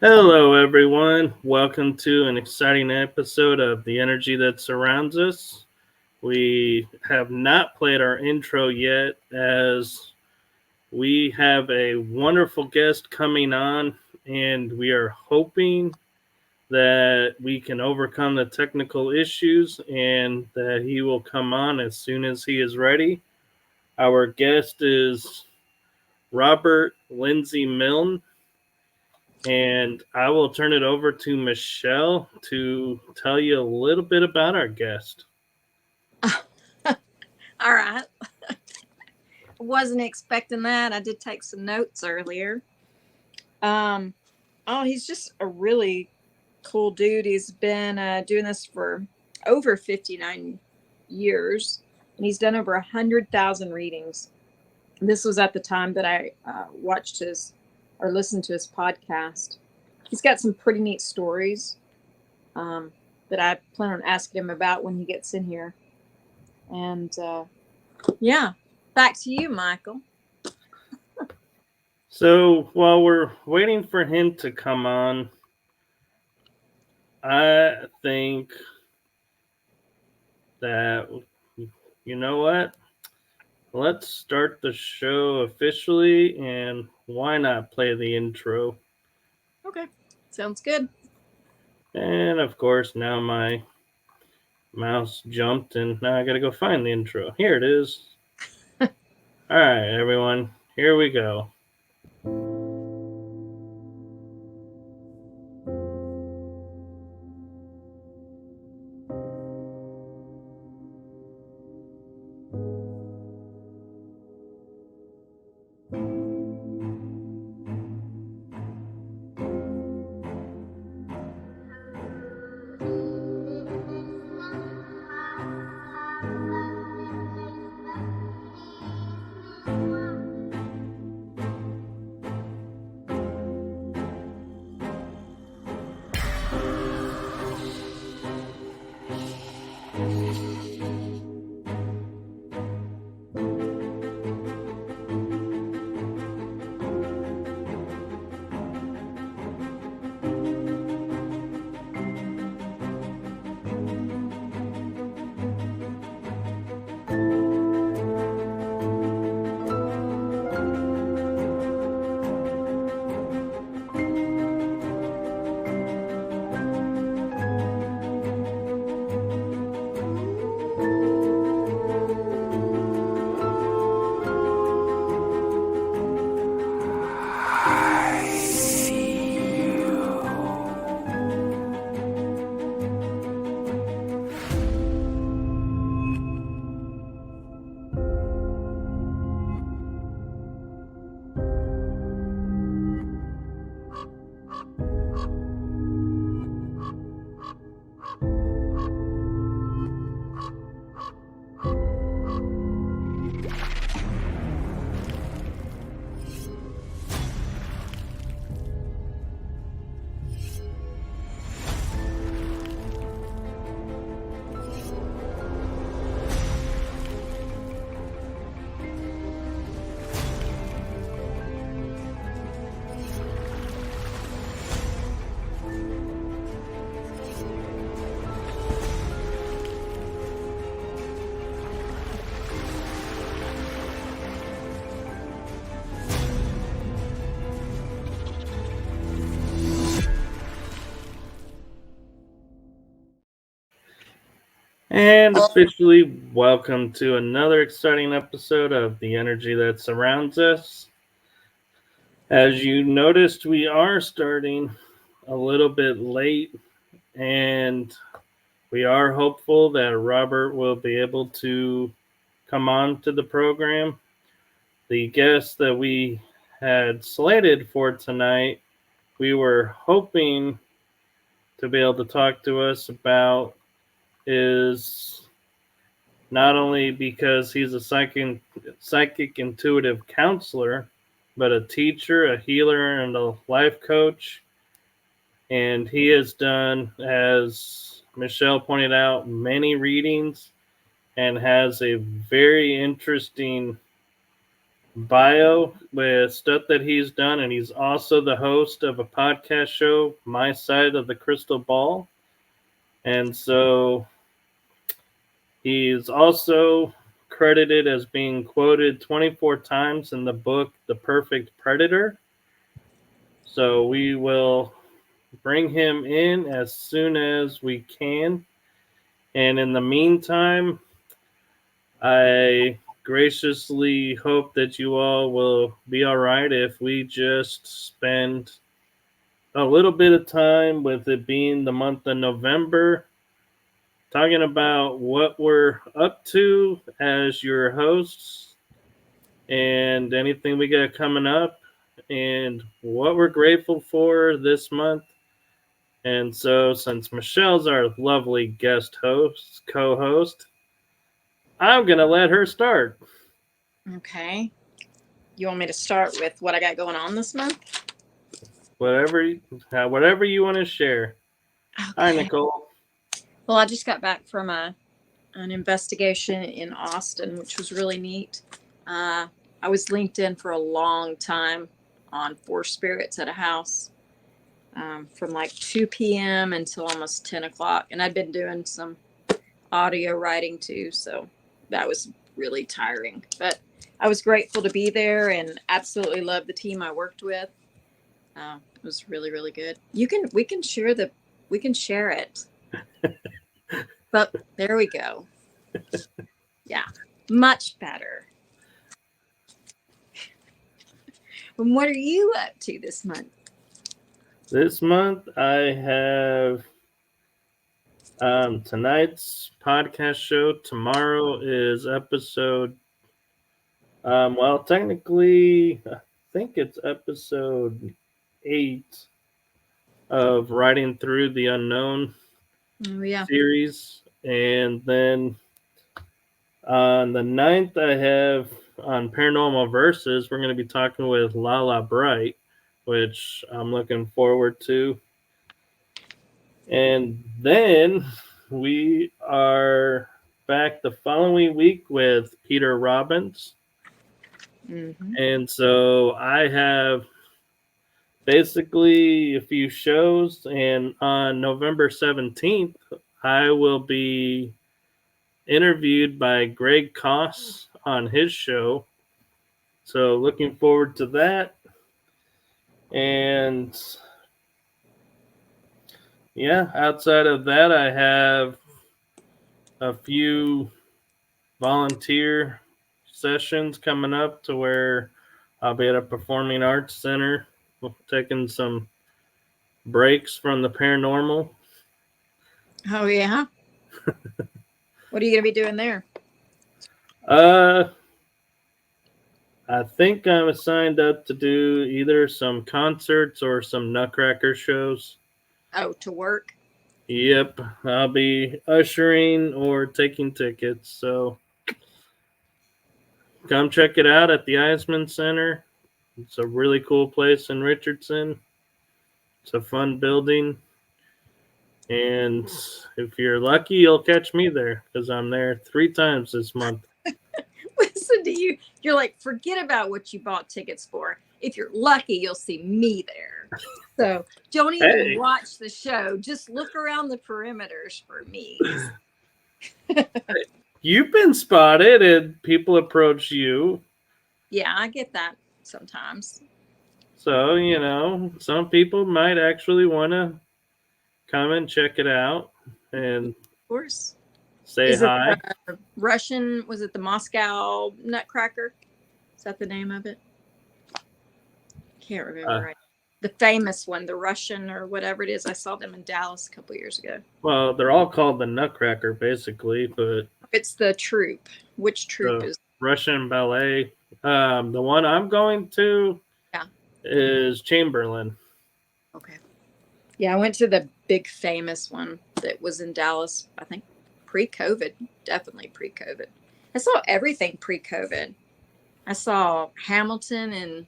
Hello, everyone. Welcome to an exciting episode of The Energy That Surrounds Us. We have not played our intro yet, as we have a wonderful guest coming on, and we are hoping that we can overcome the technical issues and that he will come on as soon as he is ready. Our guest is Robert Lindsy Milne. And I will turn it over to Michelle to tell you a little bit about our guest. All right. Wasn't expecting that. I did take some notes earlier. Um, he's just a really cool dude. He's been doing this for over 59 years, and he's done over 100,000 readings. This was at the time that I watched his or listened to his podcast. He's got some pretty neat stories that I plan on asking him about when he gets in here. And yeah, back to you, Michael. So while we're waiting for him to come on, I think that, you know what? Let's start the show officially, and why not play the intro? Okay, sounds good. And of course, now my mouse jumped, and now I gotta go find the intro. Here it is. All right, everyone, here we go. And officially welcome to another exciting episode of The Energy That Surrounds Us. As you noticed, we are starting a little bit late, and we are hopeful that Robert will be able to come on to the program. The guest that we had slated for tonight, we were hoping to be able to talk to us about is not only because he's a psychic intuitive counselor, but a teacher, a healer, and a life coach. And he has done, as Michelle pointed out, many readings and has a very interesting bio with stuff that he's done, and he's also the host of a podcast show, My Side of the Crystal Ball. And so he's also credited as being quoted 24 times in the book The Perfect Predator. So we will bring him in as soon as we can. And in the meantime, I graciously hope that you all will be all right if we just spend a little bit of time, with it being the month of November, talking about what we're up to as your hosts and anything we got coming up and what we're grateful for this month. And so, since Michelle's our lovely guest host, co-host, I'm going to let her start. Okay. You want me to start with what I got going on this month? Whatever you want to share. Okay. Hi, Nicole. Well, I just got back from an investigation in Austin, which was really neat. I was linked in for a long time on 4 spirits at a house, from like 2 p.m. until almost 10 o'clock. And I'd been doing some audio writing too, so that was really tiring. But I was grateful to be there and absolutely loved the team I worked with. It was really, really good. We can share it. But there we go. Yeah, much better. And what are you up to this month? This month I have tonight's podcast show. Tomorrow is episode. Well, technically, I think it's episode 8 of Riding Through the Unknown series. And then on the 9th, I have on Paranormal Versus, we're going to be talking with Lala Bright, which I'm looking forward to. And then we are back the following week with Peter Robbins. Mm-hmm. And so I have basically a few shows, and on November 17th, I will be interviewed by Greg Koss on his show. So looking forward to that. And yeah, outside of that, I have a few volunteer sessions coming up to where I'll be at a performing arts center, taking some breaks from the paranormal. Oh yeah. What are you gonna be doing there? I think I'm signed up to do either some concerts or some Nutcracker shows. Oh, to work? Yep, I'll be ushering or taking tickets. So come check it out at the Eisman Center. It's a really cool place in Richardson. It's a fun building. And if you're lucky, you'll catch me there because I'm there 3 times this month. Listen to you. You're like, forget about what you bought tickets for. If you're lucky, you'll see me there. So don't even watch the show. Just look around the perimeters for me. You've been spotted and people approach you. Yeah, I get that sometimes. So, some people might actually want to come and check it out and of course say hi. Russian, was it the Moscow Nutcracker? Is that the name of it? Can't remember right. The famous one, the Russian or whatever it is. I saw them in Dallas a couple years ago. Well, they're all called the Nutcracker, basically, but it's the troupe. Which troupe is Russian ballet? The one I'm going to is Chamberlain. Okay. Yeah, I went to the big famous one that was in Dallas, I think pre-COVID, definitely pre-COVID. I saw everything pre-COVID. I saw Hamilton in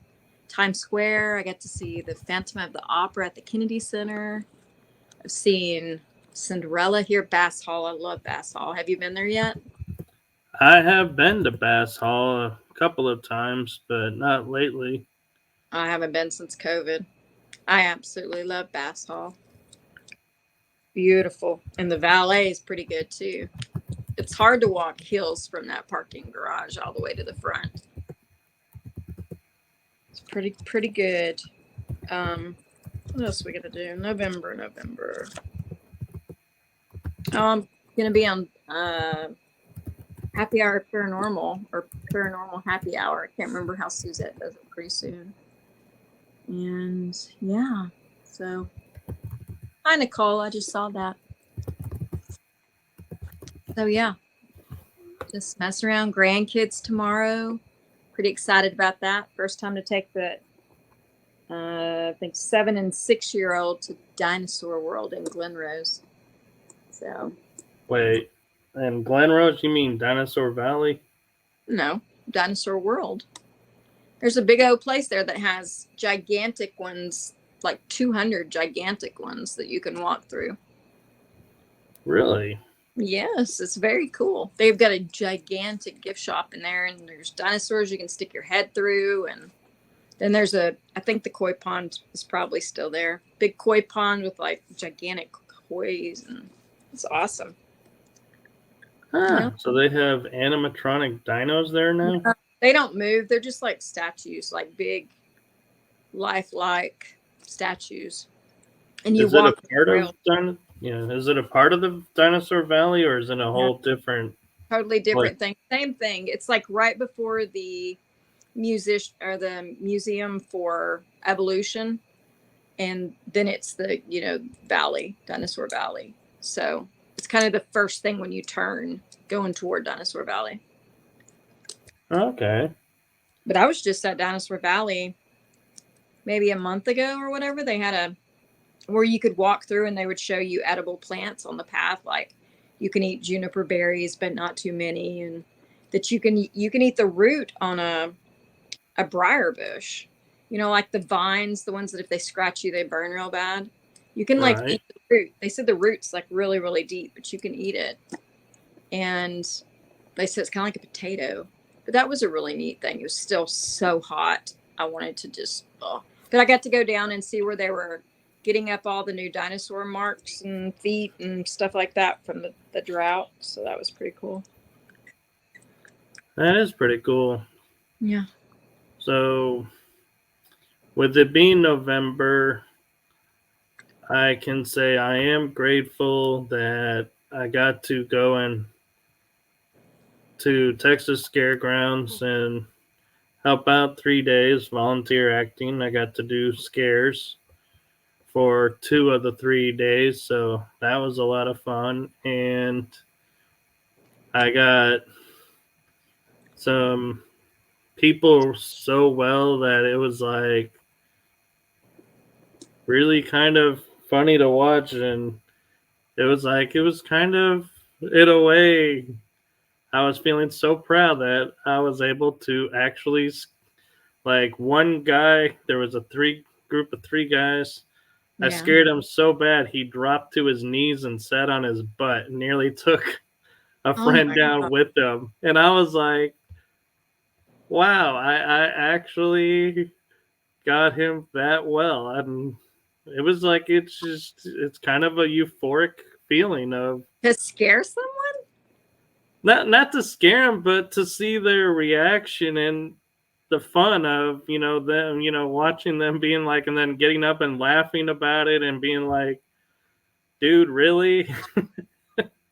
Times Square. I got to see the Phantom of the Opera at the Kennedy Center. I've seen Cinderella here, Bass Hall. I love Bass Hall. Have you been there yet? I have been to Bass Hall a couple of times, but not lately. I haven't been since COVID. I absolutely love Bass Hall. Beautiful. And the valet is pretty good too. It's hard to walk hills from that parking garage all the way to the front. It's pretty good. What else are we gonna do? November. Oh, I'm gonna be on Happy Hour Paranormal or Paranormal Happy Hour. I can't remember how Suzette does it pretty soon. And yeah, so hi Nicole, I just saw that. So yeah, just mess around. Grandkids tomorrow. Pretty excited about that. First time to take the I think 7 and 6-year-old to Dinosaur World in Glenrose. So Wait, and Glenrose, you mean Dinosaur Valley? no, Dinosaur World. There's a big old place there that has gigantic ones, like 200 gigantic ones that you can walk through. Really? Yes, it's very cool. They've got a gigantic gift shop in there, and there's dinosaurs you can stick your head through. And then there's I think the koi pond is probably still there. Big koi pond with like gigantic kois, and it's awesome. Ah, so they have animatronic dinos there now? They don't move. They're just like statues, like big, lifelike statues. And you Is it a walk part through. of is it a part of the Dinosaur Valley, or is it a whole different? Totally different Like, thing. Same thing. It's like right before the the Museum for Evolution, and then it's the Valley, Dinosaur Valley. So it's kind of the first thing when you turn going toward Dinosaur Valley. okay. But I was just at Dinosaur Valley maybe a month ago or whatever. They had where you could walk through and they would show you edible plants on the path, like you can eat juniper berries but not too many, and that you can eat the root on a briar bush, like the vines, the ones that if they scratch you they burn real bad. You can like Right. eat the root. They said the root's like really really deep, but you can eat it. And they said it's kind of like a potato. But that was a really neat thing. It was still so hot, I wanted to just but I got to go down and see where they were getting up all the new dinosaur marks and feet and stuff like that from the drought. So that was pretty cool. That is pretty cool. Yeah. So, with it being November, I can say I am grateful that I got to go to Texas Scaregrounds and help out 3 days, volunteer acting. I got to do scares for 2 of the 3 days, so that was a lot of fun. And I got some people so well that it was like really kind of funny to watch, and it was kind of in a way I was feeling so proud that I was able to actually, like, one guy, there was a group of 3 guys. I Yeah. scared him so bad he dropped to his knees and sat on his butt, and nearly took a Oh friend my down God. with him. And I was like, wow, I actually got him that well. And it was like it's kind of a euphoric feeling of To scare someone? not to scare them, but to see their reaction and the fun of them watching them being like, and then getting up and laughing about it and being like, dude, really?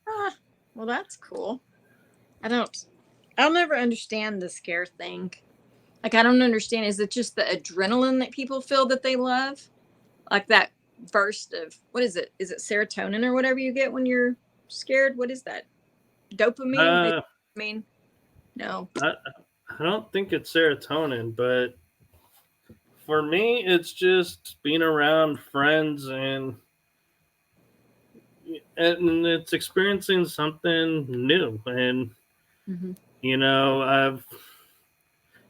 Ah, well, that's cool. I'll never understand the scare thing. Like, I don't understand. Is it just the adrenaline that people feel that they love? Like that burst of, what is it? Is it serotonin or whatever you get when you're scared? What is that? Dopamine? uh I mean, no. I, I don't think it's serotonin, but for me it's just being around friends, and it's experiencing something new. And Mm-hmm. I've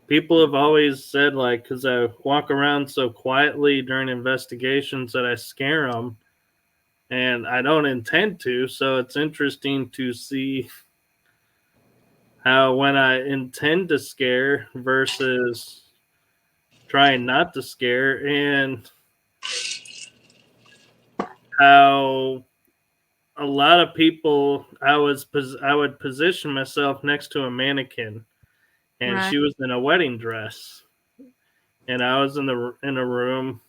people have always said, like, because I walk around so quietly during investigations, that I scare them, and I don't intend to. So it's interesting to see how when I intend to scare versus trying not to scare, and how a lot of people I would position myself next to a mannequin, and Right. she was in a wedding dress, and I was in a room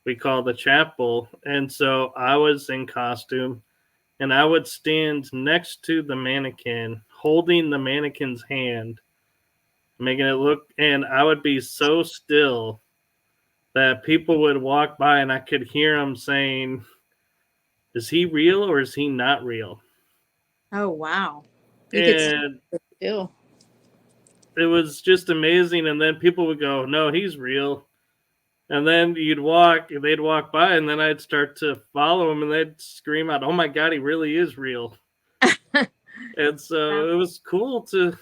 we call the chapel, and so I was in costume, and I would stand next to the mannequin, holding the mannequin's hand, making it look, and I would be so still that people would walk by and I could hear them saying, "Is he real or is he not real?" Oh, wow. You could And still. it was just amazing. And then people would go, "No, he's real." And then they'd walk by, and then I'd start to follow him, and they'd scream out, "Oh my God, he really is real!" And Yeah. so it was cool to,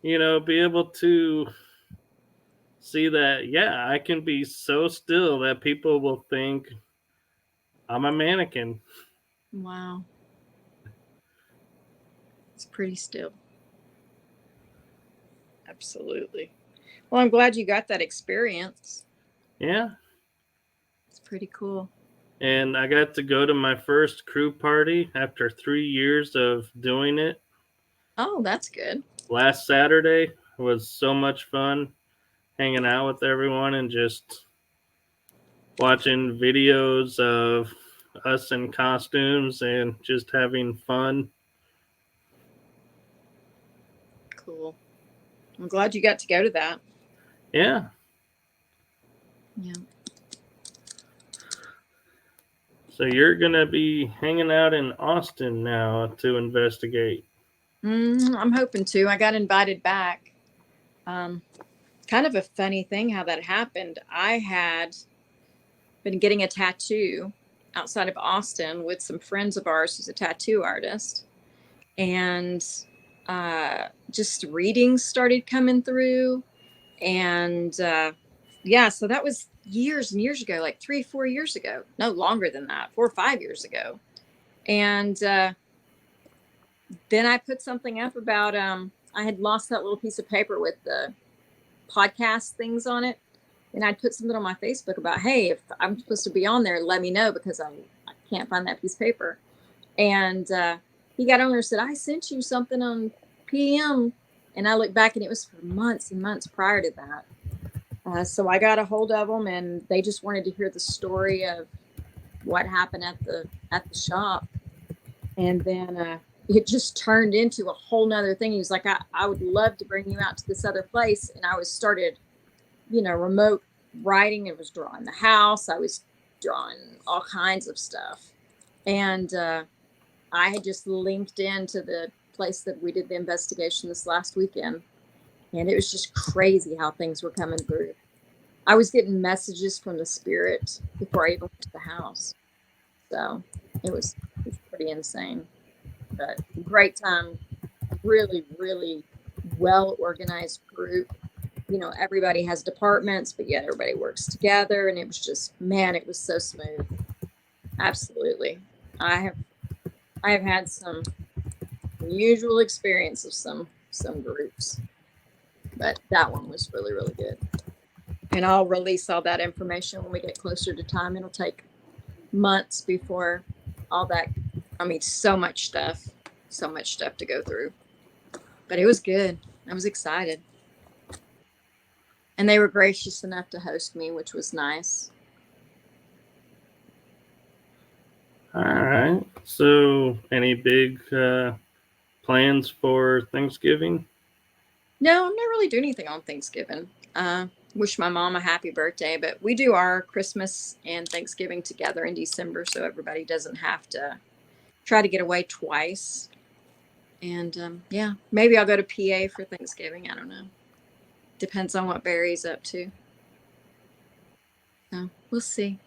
be able to see that, yeah, I can be so still that people will think I'm a mannequin. Wow. It's pretty still. Absolutely. Well, I'm glad you got that experience. Yeah. It's pretty cool. And I got to go to my first crew party after 3 years of doing it. Oh, that's good. Last Saturday was so much fun hanging out with everyone and just watching videos of us in costumes and just having fun. Cool. I'm glad you got to go to that. Yeah. Yeah. So you're going to be hanging out in Austin now to investigate. I'm hoping to. I got invited back. Um, Kind of a funny thing how that happened. I had been getting a tattoo outside of Austin with some friends of ours who's a tattoo artist. And just readings started coming through. And yeah, so that was years and years ago, like 3, 4 years ago. No, longer than that, 4 or 5 years ago. And then I put something up about I had lost that little piece of paper with the podcast things on it. And I'd put something on my Facebook about, hey, if I'm supposed to be on there, let me know because I can't find that piece of paper. And he got on there and said, I sent you something on PM. And I looked back and it was for months and months prior to that. So I got a hold of them and they just wanted to hear the story of what happened at the shop. And then it just turned into a whole nother thing. He was like, I would love to bring you out to this other place. And I was started, remote writing. It was drawing the house. I was drawing all kinds of stuff. And I had just linked into the place that we did the investigation this last weekend. And it was just crazy how things were coming through. I was getting messages from the spirit before I even went to the house. So it was pretty insane. But great time. Really, really well organized group. Everybody has departments, but yet everybody works together. And it was just, man, it was so smooth. Absolutely. I have had some unusual experience of some groups, but that one was really, really good. And I'll release all that information when we get closer to time. It'll take months before all that. I mean, so much stuff to go through, but it was good. I was excited. And they were gracious enough to host me, which was nice. All right. So, any big plans for Thanksgiving? No, I'm not really doing anything on Thanksgiving. Wish my mom a happy birthday, but we do our Christmas and Thanksgiving together in December, so everybody doesn't have to try to get away twice. And yeah, maybe I'll go to PA for Thanksgiving. I don't know. Depends on what Barry's up to. So we'll see.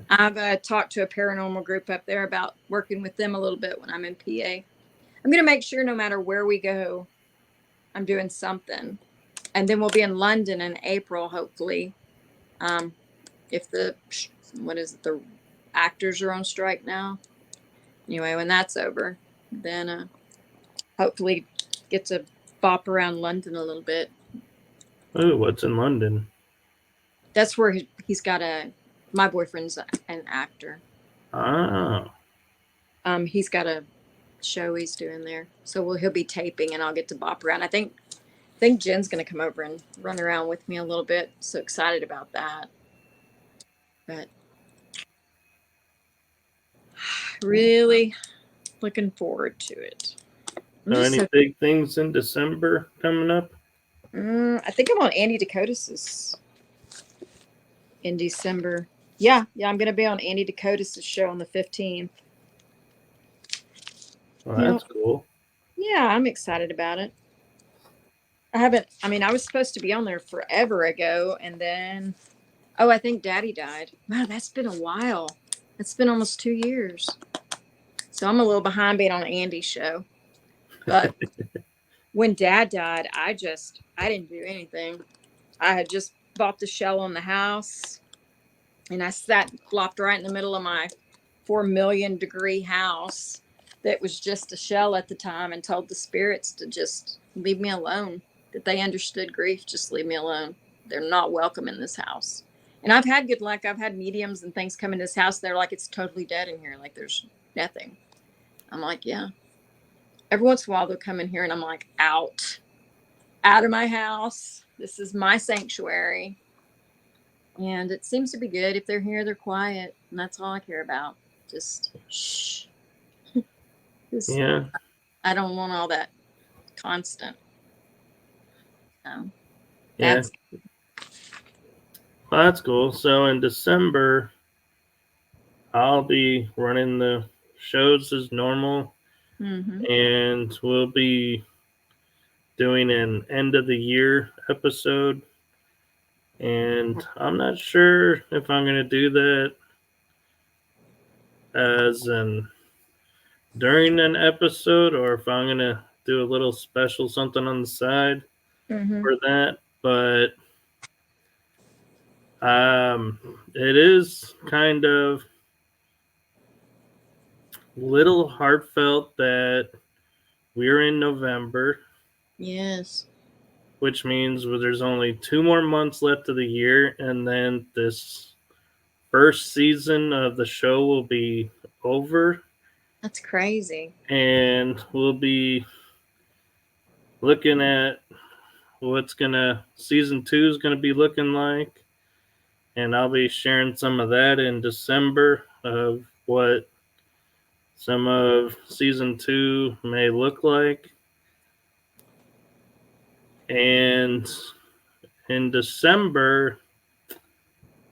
I've talked to a paranormal group up there about working with them a little bit when I'm in PA. I'm going to make sure no matter where we go, I'm doing something. And then we'll be in London in April, hopefully. If the actors are on strike now. Anyway, when that's over, then hopefully get to bop around London a little bit. Oh, what's in London? That's where he's got my boyfriend's an actor. Oh. He's got a show he's doing there. So he'll be taping and I'll get to bop around. I think Jen's gonna come over and run around with me a little bit. So excited about that. But really looking forward to it. So any big things in December coming up? I think I'm on Andy Dakotas' in December. Yeah, I'm going to be on Andy Dakotas' show on the 15th. Well, that's cool. Yeah, I'm excited about it. I was supposed to be on there forever ago, and then, I think Daddy died. Wow, that's been a while. It's been almost 2 years. So I'm a little behind being on Andy's show. But when Dad died, I didn't do anything. I had just bought the shell on the house, and I flopped right in the middle of my 4 million degree house that was just a shell at the time, and told the spirits to just leave me alone, that they understood grief. Just leave me alone. They're not welcome in this house. And I've had good luck. I've had mediums and things come in this house. They're like, it's totally dead in here. Like there's nothing. I'm like, yeah. Every once in a while they'll come in here and I'm like, out of my house. This is my sanctuary. And it seems to be good. If they're here, they're quiet. And that's all I care about. Just shh. Yeah. I don't want all that constant. So yeah. Well, that's cool. So in December, I'll be running the shows as normal. Mm-hmm. And we'll be doing an end of the year episode. And I'm not sure if I'm going to do that as during an episode, or if I'm going to do a little special something on the side for that. But it is kind of little heartfelt that we're in November. Yes. Which means there's only 2 more months left of the year, and then this first season of the show will be over. That's crazy. And we'll be looking at what's season 2 is gonna be looking like. And I'll be sharing some of that in December of what some of season 2 may look like. And in December,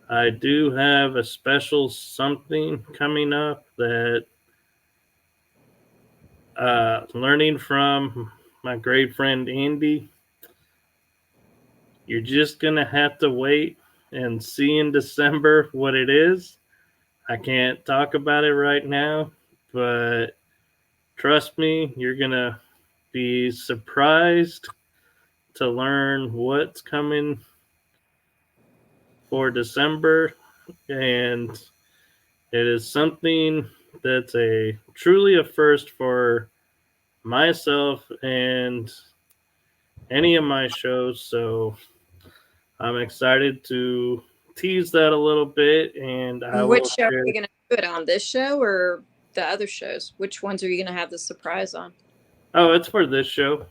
I do have a special something coming up that learning from my great friend Andy, you're just going to have to wait and see in December what it is. I can't talk about it right now, but trust me, you're going to be surprised to learn what's coming for December. And it is something that's truly a first for myself and any of my shows. So I'm excited to tease that a little bit, and Which show are you going to do it on? This show or the other shows? Which ones are you going to have the surprise on? Oh, it's for this show.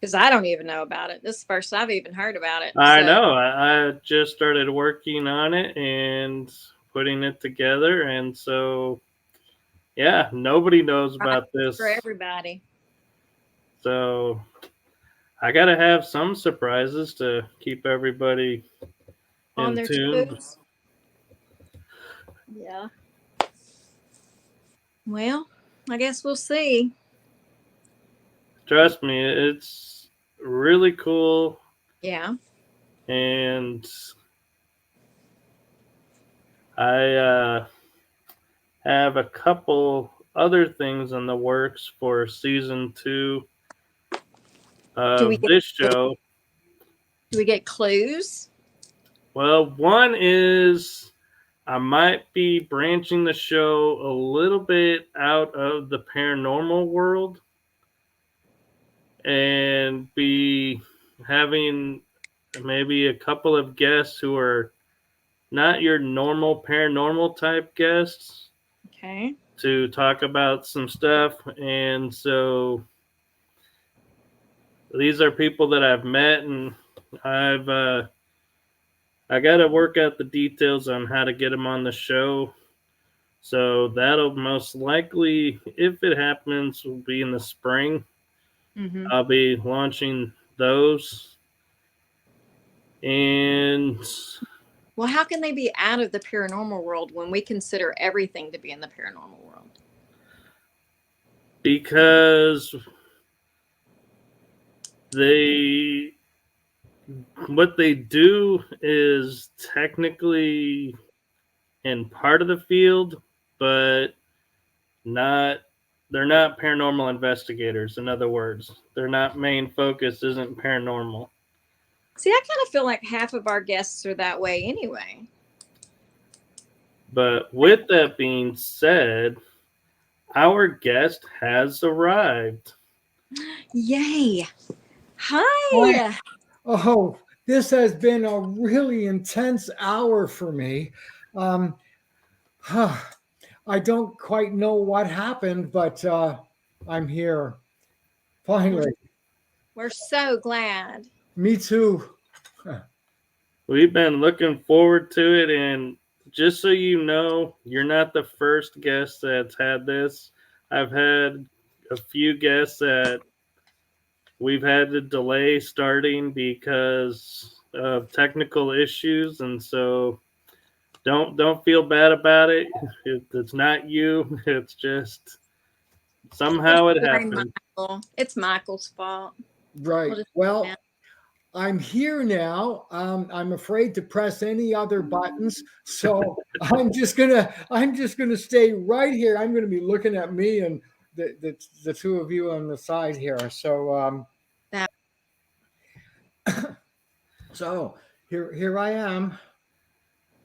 Because I don't even know about it. This is the first I've even heard about it. I know. I just started working on it and putting it together. And so, yeah, nobody knows about this. For everybody. So I got to have some surprises to keep everybody on in their tune. Toes. Yeah. Well, I guess we'll see. Trust me, it's really cool. Yeah. And I have a couple other things in the works for season 2 of this show. Do we get clues? Well, one is I might be branching the show a little bit out of the paranormal world. and be having maybe a couple of guests who are not your normal paranormal type guests Okay. to talk about some stuff. And so these are people that I've met, and I got to work out the details on how to get them on the show. So that'll most likely, if it happens, will be in the spring. Mm-hmm. I'll be launching those. And Well, how can they be out of the paranormal world when we consider everything to be in the paranormal world? because they, what they do is technically in part of the field, but not, they're not paranormal investigators. In other words, their not main focus isn't paranormal. See, I kind of feel like half of our guests are that way anyway. But with that being said, our guest has arrived. Yay. Hi. Oh, this has been a really intense hour for me. Um, I don't quite know what happened, but I'm here. Finally. We're so glad. Me too. We've been looking forward to it, and just so you know, you're not the first guest that's had this. I've had a few guests that we've had to delay starting because of technical issues, and so don't feel bad about it. It's not you. It's just somehow it happened. Michael. It's Michael's fault. Right. Well, I'm here now. I'm afraid to press any other buttons, so I'm just gonna stay right here. I'm gonna be looking at me and the two of you on the side here. So so here I am.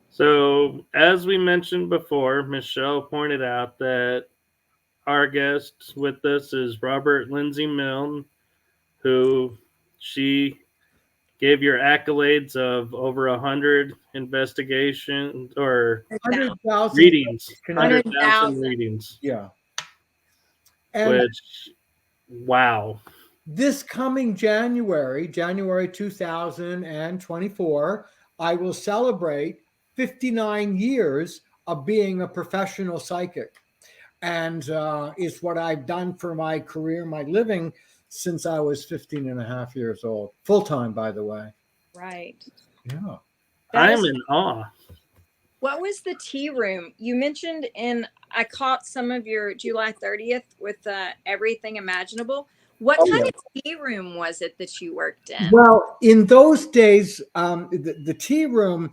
So, as we mentioned before, Michelle pointed out that our guest with us is Robert Lindsy Milne, who she gave your accolades of over 100 investigations or 100,000 readings, 100,000 100,000 readings. Yeah. And which, wow. This coming January 2024, I will celebrate 59 years of being a professional psychic. And it's what I've done for my career, my living, since I was 15 and a half years old. Full time, by the way. Right. Yeah. I'm in awe. What was the tea room? You mentioned I caught some of your July 30th with everything imaginable. What kind of tea room was it that you worked in? Well, in those days, the tea room,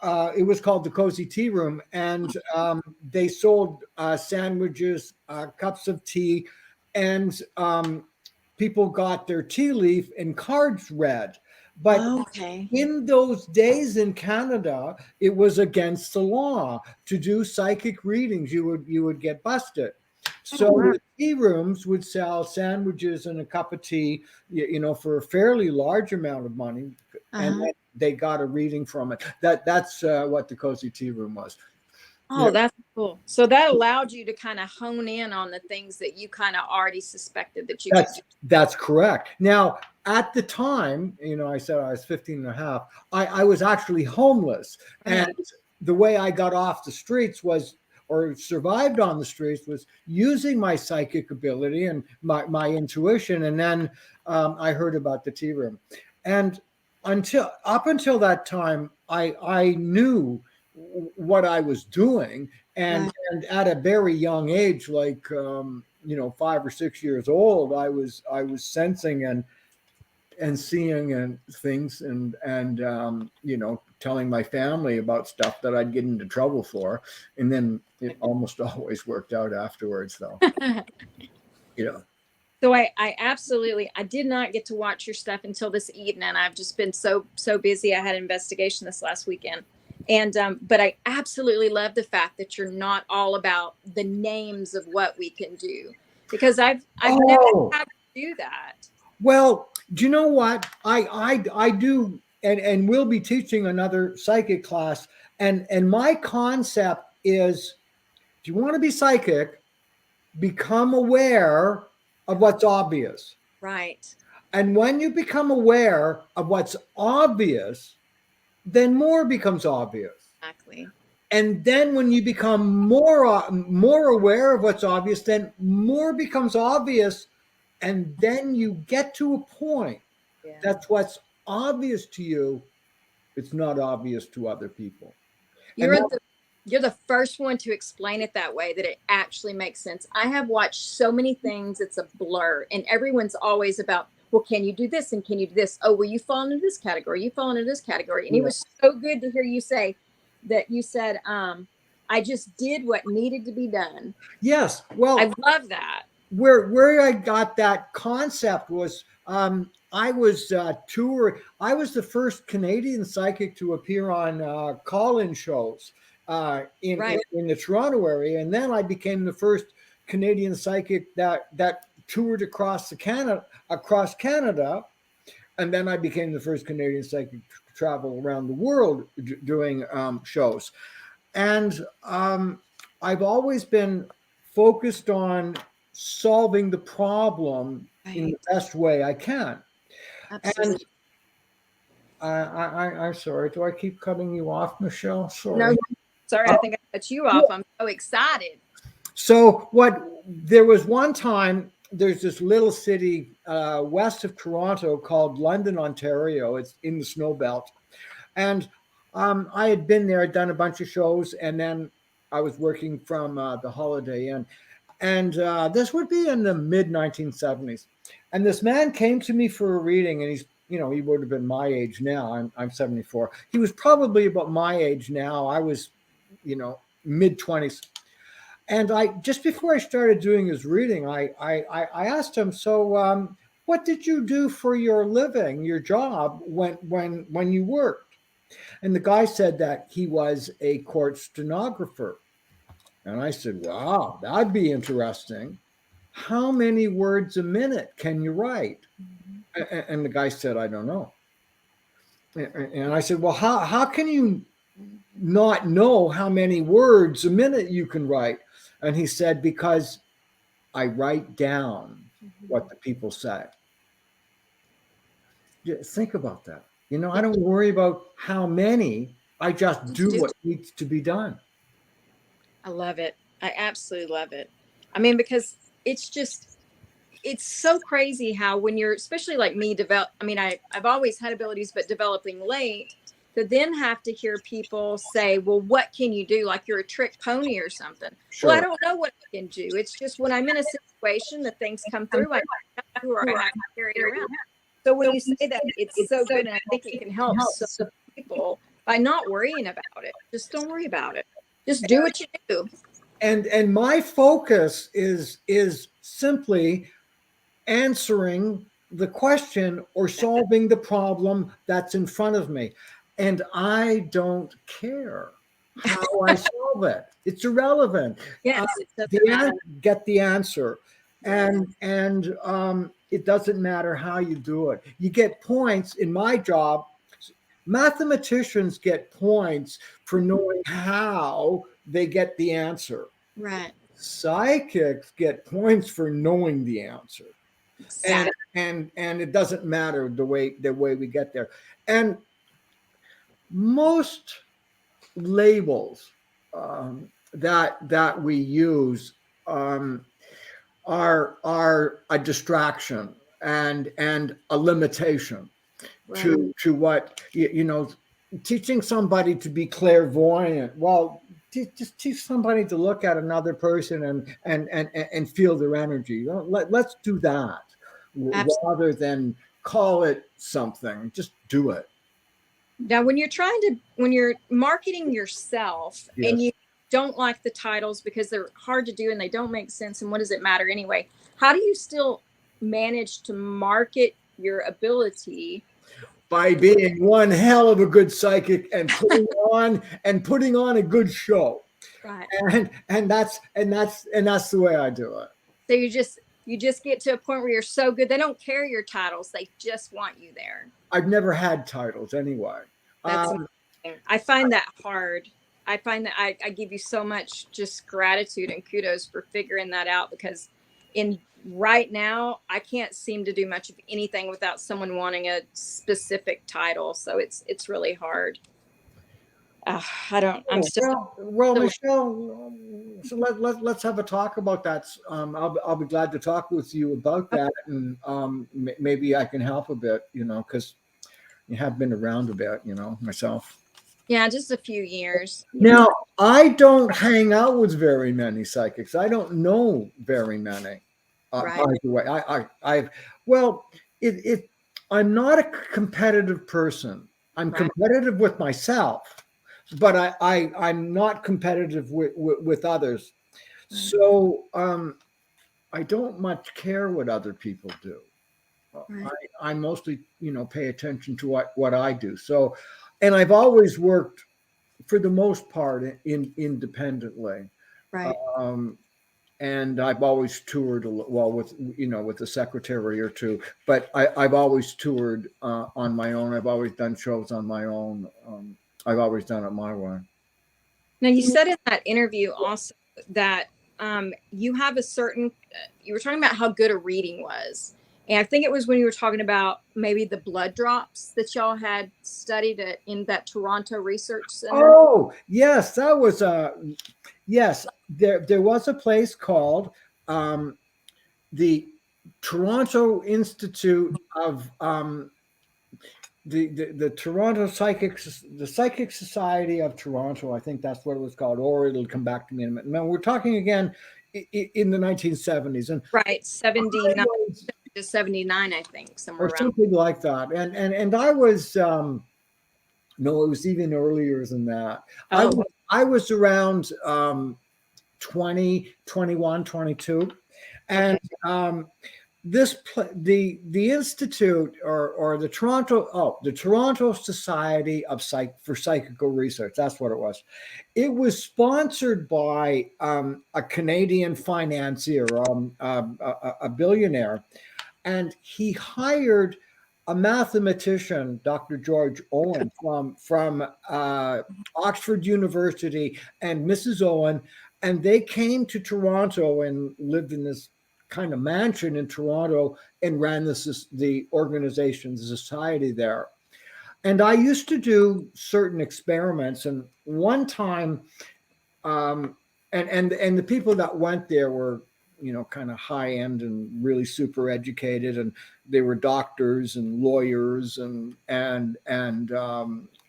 it was called the Cozy Tea Room, and they sold sandwiches, cups of tea, and people got their tea leaf and cards read. But in those days in Canada, it was against the law to do psychic readings. You would get busted. So the tea rooms would sell sandwiches and a cup of tea, for a fairly large amount of money, and then they got a reading from it. That's what the Cozy Tea Room was. Oh, that's cool. So that allowed you to kind of hone in on the things that you kind of already suspected that you could do. That's correct. Now, at the time, I said I was 15 and a half. I was actually homeless. And the way I got off the streets or survived on the streets was using my psychic ability and my intuition. And then I heard about the tea room. And up until that time, I knew what I was doing. And at a very young age, like 5 or 6 years old, I was sensing and seeing and things and telling my family about stuff that I'd get into trouble for, and then it almost always worked out afterwards, though. So I did not get to watch your stuff until this evening. I've just been so busy. I had an investigation this last weekend, and but I absolutely love the fact that you're not all about the names of what we can do, because I've never had to do that. Well, do you know what? I do, and we'll be teaching another psychic class. And my concept is, if you want to be psychic, become aware of what's obvious. Right. And when you become aware of what's obvious, then more becomes obvious. Exactly. And then when you become more aware of what's obvious, then more becomes obvious. And then you get to a point Yeah. that's what's obvious to you, it's not obvious to other people. You're the first one to explain it that way, that it actually makes sense. I have watched so many things, it's a blur, and everyone's always about, well, can you do this and can you do this? Oh, well, you fall into this category, you fall into this category. And it was so good to hear you say that. You said, I just did what needed to be done. Yes. Well, I love that. Where I got that concept was, I was I was the first Canadian psychic to appear on call-in shows in the Toronto area, and then I became the first Canadian psychic that toured across Canada, and then I became the first Canadian psychic to travel around the world doing shows. And I've always been focused on solving the problem in the best way I can. Absolutely. And I'm sorry. Do I keep cutting you off, Michelle? Sorry. No, sorry. I think I cut you off. I'm so excited. So there was one time, there's this little city west of Toronto called London, Ontario. It's in the snow belt. And I had been there, done a bunch of shows, and then I was working from the Holiday Inn. And this would be in the mid 1970s. And this man came to me for a reading, and he's, he would have been my age now. I'm 74. He was probably about my age now. I was, mid 20s. And just before I started doing his reading, I asked him, so what did you do for your living, your job, when you worked? And the guy said that he was a court stenographer. And I said, wow, that'd be interesting. How many words a minute can you write? And the guy said, I don't know. And I said, well, how can you not know how many words a minute you can write? And he said, because I write down what the people say. Yeah, think about that. I don't worry about how many. I just do what needs to be done. I love it. I absolutely love it. I mean, because it's so crazy how when you're, especially like me, I've always had abilities, but developing late, to then have to hear people say, well, what can you do? Like you're a trick pony or something. Sure. Well, I don't know what I can do. It's just when I'm in a situation that things come through, I have to carry it around. So when you say that, it's so good, and I think it can help some people by not worrying about it. Just don't worry about it. Just do what you do. And my focus is simply answering the question or solving the problem that's in front of me. And I don't care how I solve it. It's irrelevant. Yes, get the answer. And it doesn't matter how you do it. You get points in my job. Mathematicians get points for knowing how they get the answer. Right. Psychics get points for knowing the answer. Exactly. And it doesn't matter the way we get there. And most labels that we use are a distraction and a limitation. Right. to what teaching somebody to be clairvoyant. Well, just teach somebody to look at another person and feel their energy. Let's do that. Absolutely. Rather than call it something. Just do it. Now, when you're marketing yourself, yes, and you don't like the titles because they're hard to do and they don't make sense, and what does it matter anyway? How do you still manage to market your ability? By being one hell of a good psychic and putting on a good show. Right. And that's the way I do it. So you just You just get to a point where you're so good. They don't care your titles. They just want you there. I've never had titles anyway. That's amazing. I find that hard. I find that I give you so much just gratitude and kudos for figuring that out, because in right now I can't seem to do much of anything without someone wanting a specific title. So it's really hard. I don't. I'm still. Well, Michelle. So let's have a talk about that. I'll be glad to talk with you about that, and maybe I can help a bit. Because you have been around a bit. Myself. Yeah, just a few years. Now, I don't hang out with very many psychics. I don't know very many. Right. By the way, I'm not a competitive person. I'm competitive with myself, but I'm not competitive with others. So I don't much care what other people do. I mostly, pay attention to what I do. So, and I've always worked, for the most part, independently. Right. And I've always toured with a secretary or two, but I've always toured on my own. I've always done shows on my own. I've always done it my way. Now, you said in that interview also that you have a certain, you were talking about how good a reading was. And I think it was when you were talking about maybe the blood drops that y'all had studied in that Toronto Research Center. Oh, yes, that was yes. There was a place called the Toronto Institute of the Toronto Psychic Society of Toronto. I think that's what it was called, or it'll come back to me in a minute. Now we're talking again in the 1970s, and 79 to 79, I think, somewhere or around. something like that. And I was no, it was even earlier than that. Oh. I was around 20, 21, 22, and the institute or the Toronto Society of for Psychical Research, that's what it was. It was sponsored by a Canadian financier, a billionaire, and he hired a mathematician, Dr. George Owen, from Oxford University, and Mrs. Owen, and they came to Toronto and lived in this kind of mansion in Toronto and ran the organization, the society there. And I used to do certain experiments, and one time, and the people that went there were, kind of high end and really super educated, and they were doctors and lawyers and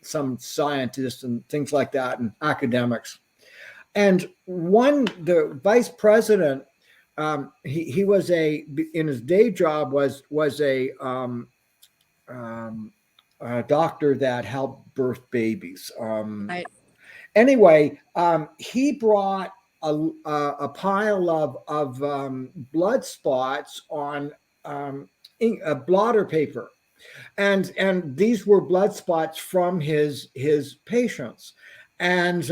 some scientists and things like that, and academics. And the vice president, he was in his day job was a doctor that helped birth babies. Anyway, he brought a pile of blood spots on blotter paper, and these were blood spots from his patients, and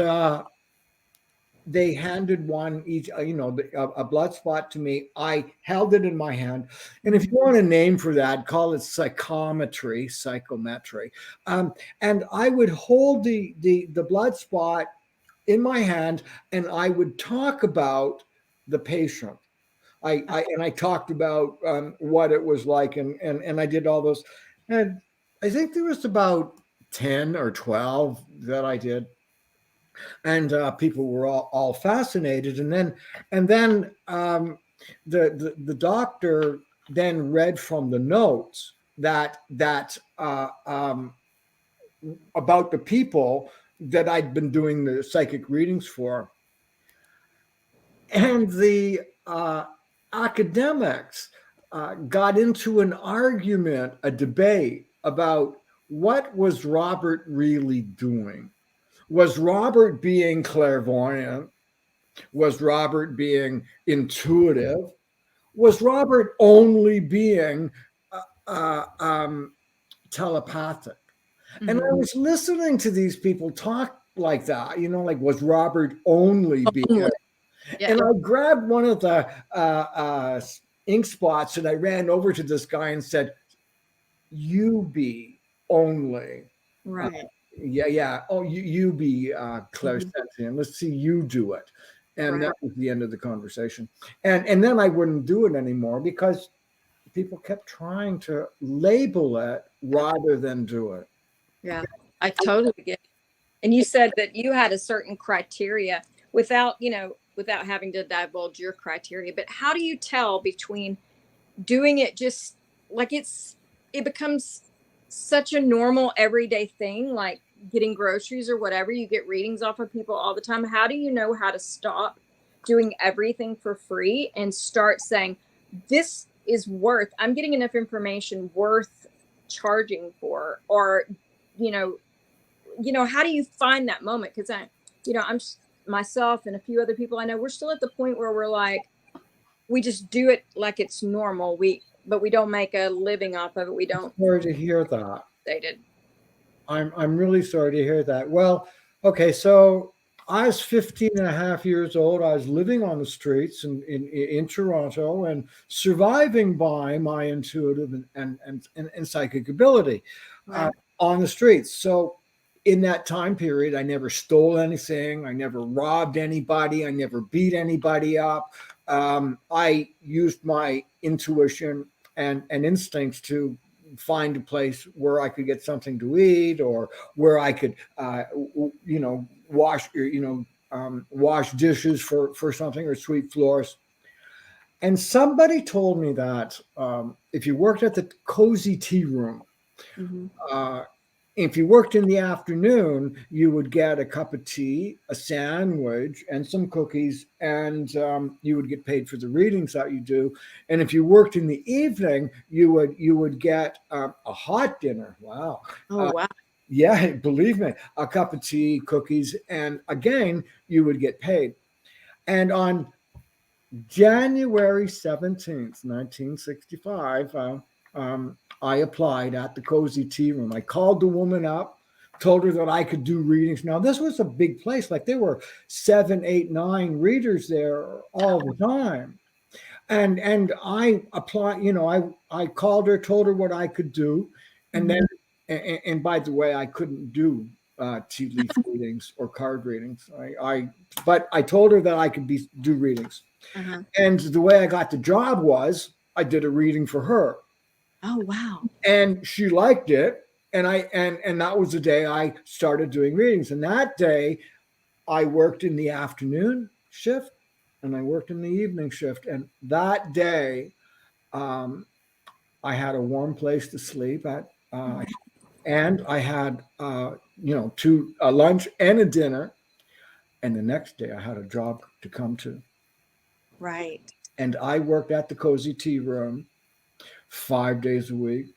they handed one each, a blood spot to me. I held it in my hand, and if you want a name for that, call it psychometry. And I would hold the blood spot in my hand, and I would talk about the patient. I talked about what it was like, and I did all those. And I think there was about 10 or 12 that I did. And people were all fascinated, and then the doctor then read from the notes that about the people that I'd been doing the psychic readings for, and the academics got into an argument, a debate about what was Robert really doing. Was Robert being clairvoyant? Was Robert being intuitive? Was Robert only being telepathic? Mm-hmm. And I was listening to these people talk like that, like, was Robert only being? Yeah. And I grabbed one of the ink spots, and I ran over to this guy and said, "You be only." Right. Yeah. Oh, you be clairsentient. Let's see you do it. And Right. that was the end of the conversation. And then I wouldn't do it anymore because people kept trying to label it rather than do it. Yeah. I totally get it. And you said that you had a certain criteria without, without having to divulge your criteria. But how do you tell between doing it just like it becomes such a normal everyday thing, like getting groceries or whatever? You get readings off of people all the time. How do you know how to stop doing everything for free and start saying, this is I'm getting enough information worth charging for? Or, how do you find that moment? Because I'm myself and a few other people I know, we're still at the point where we're like, we just do it like it's normal. But we don't make a living off of it. We don't. Sorry to hear that. They did. I'm really sorry to hear that. Well, okay, so I was 15 and a half years old. I was living on the streets in Toronto and surviving by my intuitive and psychic ability Right. on the streets. So in that time period, I never stole anything. I never robbed anybody. I never beat anybody up. I used my intuition and instincts to find a place where I could get something to eat, or where I could, wash dishes for something, or sweep floors. And somebody told me that if you worked at the cozy tea room, Mm-hmm. if you worked in the afternoon, you would get a cup of tea, a sandwich, and some cookies, and you would get paid for the readings that you do. And if you worked in the evening, you would get a hot dinner. Wow. Oh, wow. Yeah, believe me, a cup of tea, cookies, and again, you would get paid. And on January 17th, 1965, I applied at the Cozy Tea Room. I called the woman up, told her that I could do readings. Now, this was a big place. Like, there were 7, 8, 9 readers there all the time. And I applied, I called her, told her what I could do. And then, and by the way, I couldn't do tea leaf readings or card readings. But I told her that I could do readings. Uh-huh. And the way I got the job was I did a reading for her. Oh, wow. And she liked it. And that was the day I started doing readings. And that day I worked in the afternoon shift and I worked in the evening shift. And that day I had a warm place to sleep at. And I had, a lunch and a dinner. And the next day I had a job to come to. Right. And I worked at the Cozy Tea Room 5 days a week,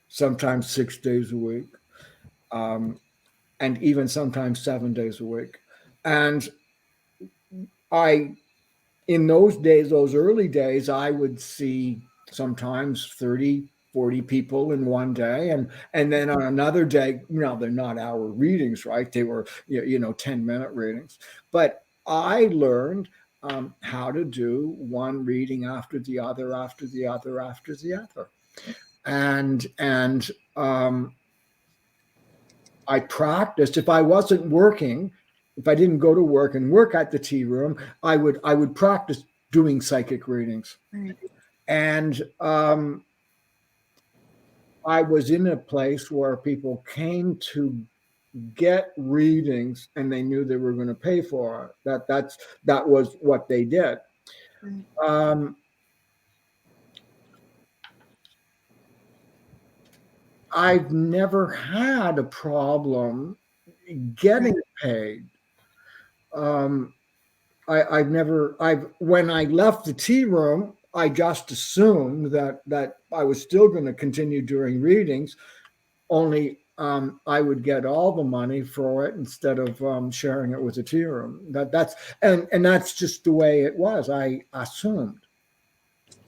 sometimes 6 days a week, and even sometimes 7 days a week. And in those days, those early days, I would see sometimes 30, 40 people in one day. And then on another day, they're not hour readings, right? They were, 10-minute readings. But I learned how to do one reading after the other, after the other, after the other. And I practiced. If I wasn't working, if I didn't go to work and work at the tea room, I would practice doing psychic readings. Right. And I was in a place where people came to get readings and they knew they were going to pay for it. That was what they did. Right. I've never had a problem getting paid. When I left the tea room, I just assumed that I was still going to continue doing readings, only I would get all the money for it instead of sharing it with the tea room. That's just the way it was. I assumed.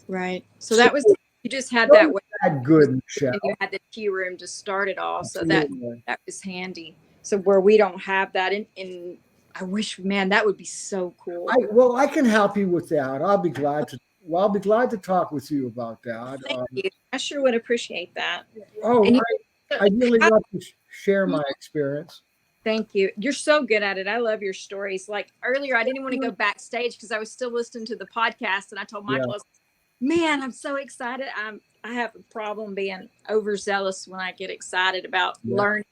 Right. So that was, you just had that way. Good, Michelle. And you had the tea room to start it all. So Absolutely. that was handy. So where we don't have that in I wish, man, that would be so cool. I can help you with that. I'll be glad to well, I'll be glad to talk with you about that. Thank you. I sure would appreciate that. Oh, And I really love to share my experience. thank you. You're so good at it. I love your stories. Like earlier, I didn't want to go backstage because I was still listening to the podcast, and I told Michael, I was, man, I'm so excited. I have a problem being overzealous when I get excited about learning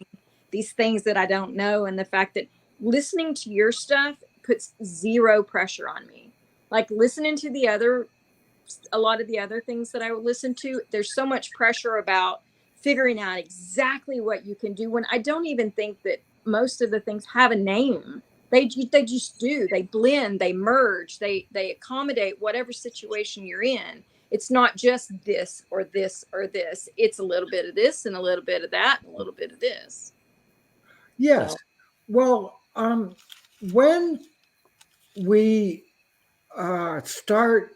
these things that I don't know, and the fact that listening to your stuff puts zero pressure on me. Like listening to a lot of the other things that I would listen to, there's so much pressure about figuring out exactly what you can do when I don't even think that most of the things have a name. They just do. They blend, they merge, they accommodate whatever situation you're in. It's not just this or this or this. It's a little bit of this and a little bit of that and a little bit of this. Yes. So. Well, when we start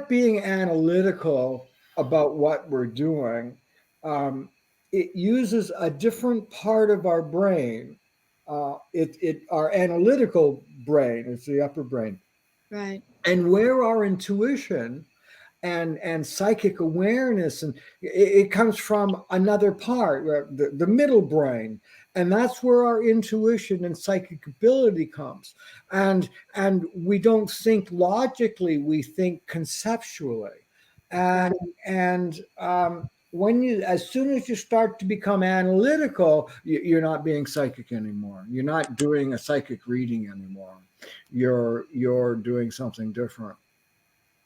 being analytical about what we're doing, it uses a different part of our brain. Our analytical brain is the upper brain, Right. and where our intuition and psychic awareness, and it comes from another part, the middle brain, and that's where our intuition and psychic ability comes. And we don't think logically, we think conceptually. And as soon as you start to become analytical, you're not being psychic anymore. You're not doing a psychic reading anymore. You're doing something different.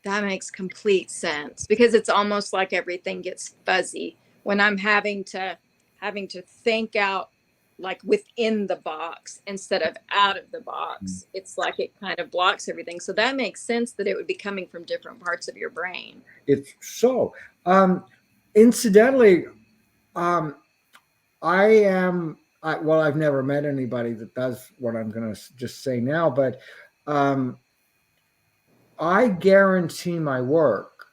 That makes complete sense because it's almost like everything gets fuzzy when I'm having to think out like within the box instead of out of the box. It's like it kind of blocks everything. So that makes sense that it would be coming from different parts of your brain. It's so. Incidentally, I've never met anybody that does what I'm going to just say now, but I guarantee my work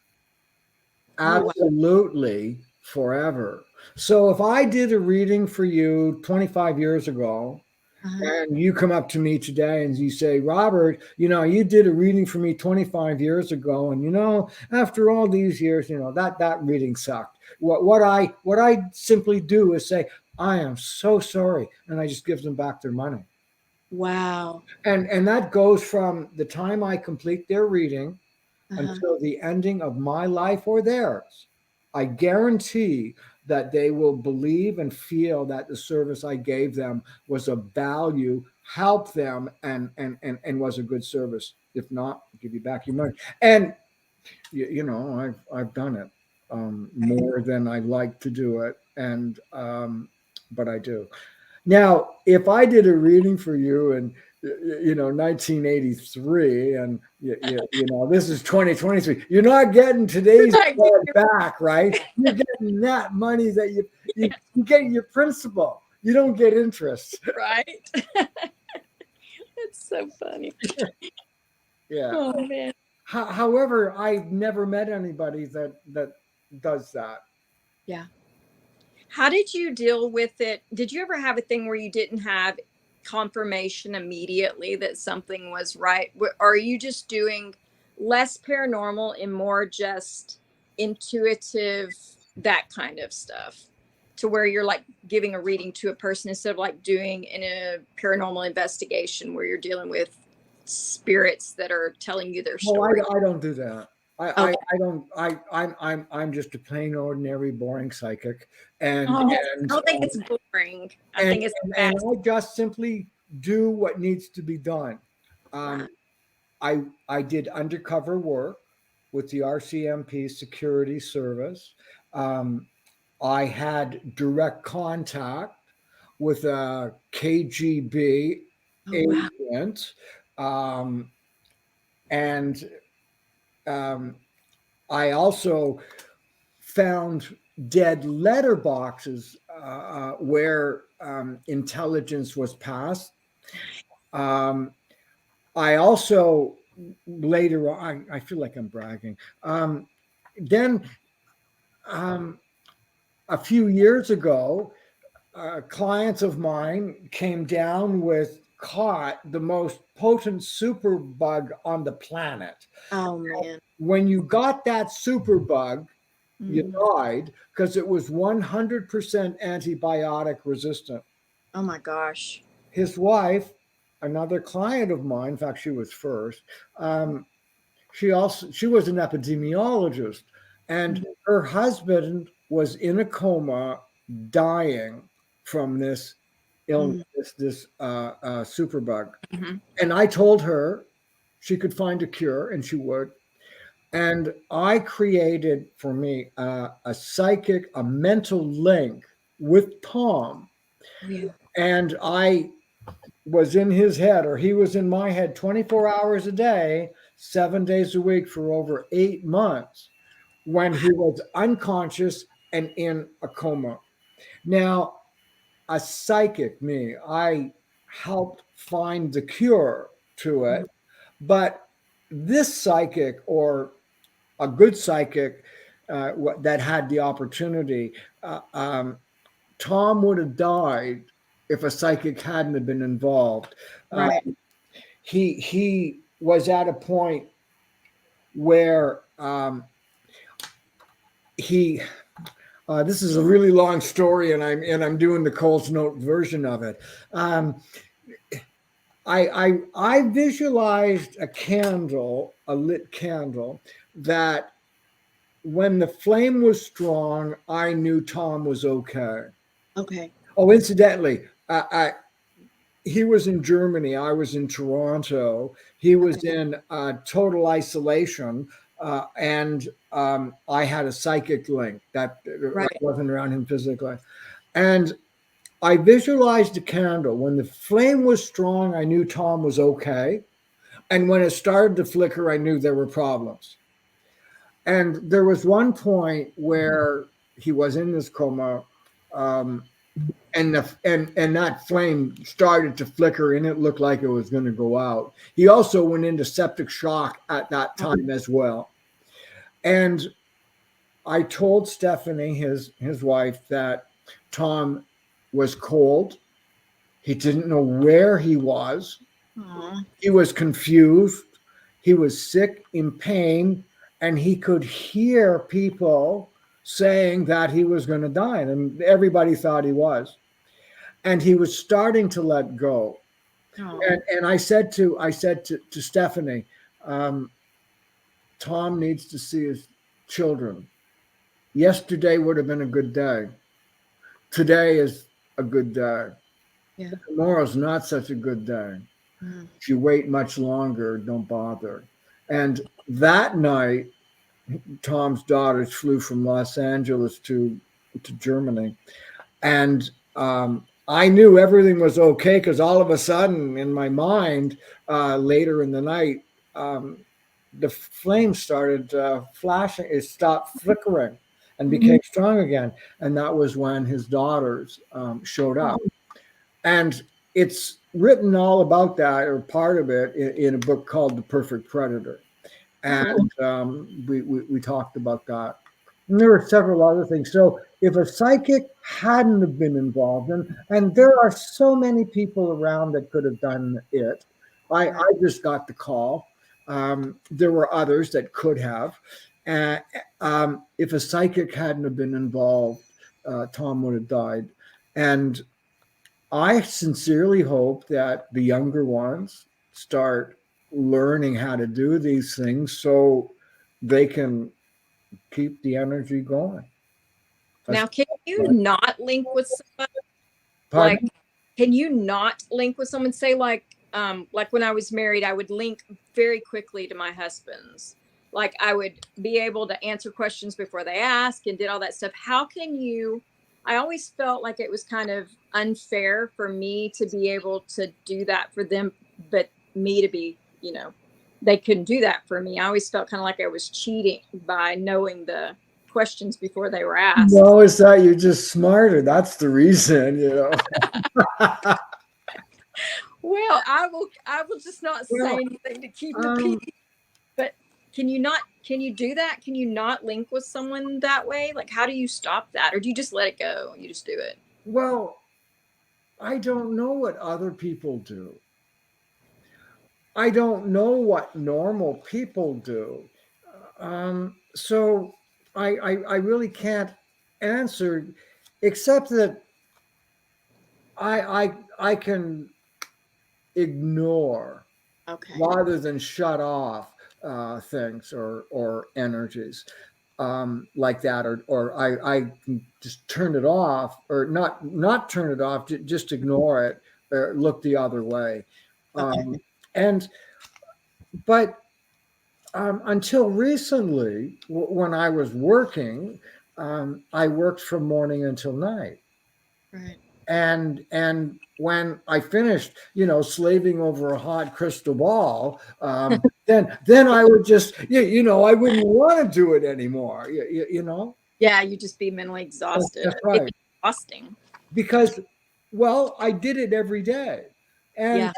absolutely forever. So if I did a reading for you 25 years ago, and you come up to me today and you say, Robert, you did a reading for me 25 years ago, and after all these years, that reading sucked. What I simply do is say, I am so sorry, and I just give them back their money. Wow. And that goes from the time I complete their reading until the ending of my life or theirs. I guarantee that they will believe and feel that the service I gave them was of value, helped them, and was a good service. If not, I'll give you back your money. And I've done it more than I like to do it, and but I do. Now, if I did a reading for you in 1983, and this is 2023, you're not getting today's back, right? You're getting that money that you get your principal. You don't get interest, right? It's so funny. Yeah. Oh man. However, I've never met anybody that does that. Yeah. How did you deal with it? Did you ever have a thing where you didn't have confirmation immediately that something was right? Or are you just doing less paranormal and more just intuitive, that kind of stuff, to where you're like giving a reading to a person instead of like doing in a paranormal investigation where you're dealing with spirits that are telling you their story? I don't do that. I don't. I'm just a plain ordinary boring psychic, and I don't think it's boring. I think it's and I just simply do what needs to be done. I did undercover work with the RCMP security service. I had direct contact with a KGB agent, and I also found dead letter boxes where intelligence was passed. I also later on, I feel like I'm bragging. Then a few years ago, clients of mine came down with caught the most potent superbug on the planet. Oh man. When you got that superbug, you Mm. died because it was 100% antibiotic resistant. Oh my gosh. His wife, another client of mine, in fact, she was first. She was an epidemiologist, and Mhm. her husband was in a coma, dying from this illness, this superbug. Mhm. And I told her she could find a cure, and she would. And I created for me a mental link with Tom, Yeah. and I was in his head, or he was in my head 24 hours a day, 7 days a week for over 8 months when he was unconscious and in a coma. Now, a psychic, me, I helped find the cure to it, but this psychic, or a good psychic that had the opportunity, Tom would have died if a psychic hadn't have been involved. Uh, Right. he was at a point where he this is a really long story, and I'm doing the Coles Note version of it. I visualized a candle, a lit candle, that when the flame was strong, I knew Tom was okay. Okay. Oh, incidentally, he was in Germany. I was in Toronto. He was Okay. in total isolation, and I had a psychic link that I Right. wasn't around him physically. And I visualized a candle. When the flame was strong, I knew Tom was okay. And when it started to flicker, I knew there were problems. And there was one point where he was in this coma, um, and that flame started to flicker, and it looked like it was going to go out. He also went into septic shock at that time as well. And I told Stephanie, his wife, that Tom was cold. He didn't know where he was. Aw. He was confused. He was sick, in pain, and he could hear people saying that he was going to die, and everybody thought he was. And he was starting to let go. Aw. And I said to Stephanie, Tom needs to see his children. Yesterday would have been a good day. Today is a good day. Yeah. Tomorrow's not such a good day. Mm. If you wait much longer, don't bother. And that night, Tom's daughters flew from Los Angeles to Germany, and I knew everything was okay because all of a sudden, in my mind, later in the night, the flame started flashing. It stopped flickering and became strong again, and that was when his daughters showed up. And it's written all about that, or part of it, in a book called The Perfect Predator. And we talked about that. And there were several other things. So if a psychic hadn't have been involved, and there are so many people around that could have done it, I just got the call. There were others that could have. If a psychic hadn't have been involved, Tom would have died. And I sincerely hope that the younger ones start learning how to do these things so they can keep the energy going. Now, can you not link with somebody? Like, Pardon? can you not link with someone? Say, like when I was married, I would link very quickly to my husband's. Like, I would be able to answer questions before they ask and did all that stuff. How can you? I always felt like it was kind of unfair for me to be able to do that for them, but me to be, they couldn't do that for me. I always felt kind of like I was cheating by knowing the questions before they were asked. No, it's that you're just smarter. That's the reason, Well, I will just not say anything to keep the peace. But can you do that? Can you not link with someone that way? Like, how do you stop that? Or do you just let it go? You just do it? Well, I don't know what other people do. I don't know what normal people do. So I really can't answer, except that I can ignore Okay. rather than shut off things or energies like that, or I can just turn it off, or not turn it off, just ignore it, or look the other way. Okay. And but until recently, when I was working, I worked from morning until night. Right. And when I finished, slaving over a hot crystal ball, then I would just, I wouldn't want to do it anymore. Yeah, you just be mentally exhausted. That's It's right. exhausting. Because, well, I did it every day. And Yeah.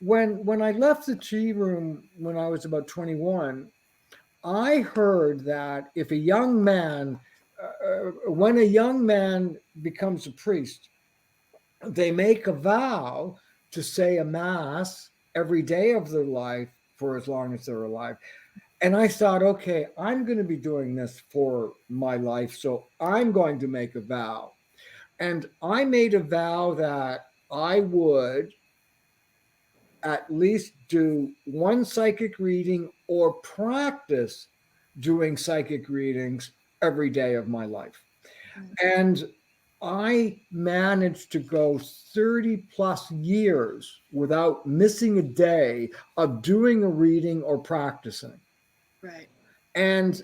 when I left the tea room when I was about 21, I heard that if a young man, when a young man becomes a priest, they make a vow to say a mass every day of their life for as long as they're alive. And I thought, okay, I'm going to be doing this for my life, so I'm going to make a vow. And I made a vow that I would at least do one psychic reading or practice doing psychic readings every day of my life. And I managed to go 30 plus years without missing a day of doing a reading or practicing. Right. And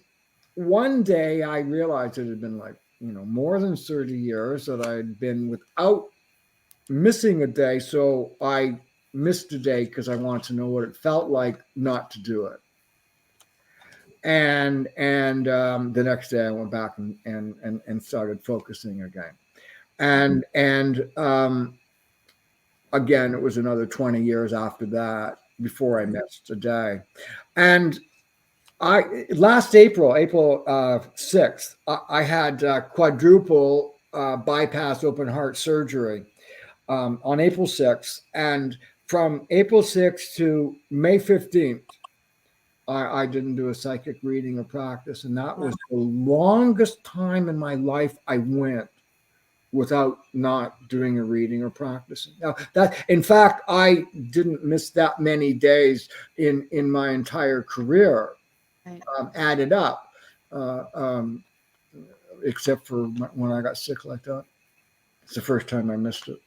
one day I realized it had been like, more than 30 years that I had been without missing a day. So I missed a day because I wanted to know what it felt like not to do it. And the next day I went back and started focusing again. And again, it was another 20 years after that before I missed a day. And I last April 6th, I had quadruple bypass open heart surgery on April 6th. And from April 6th to May 15th, I didn't do a psychic reading or practice. And that was the longest time in my life I went without not doing a reading or practicing. Now that, in fact, I didn't miss that many days in my entire career, Right. added up, uh, um, except for when I got sick like that. It's the first time I missed it.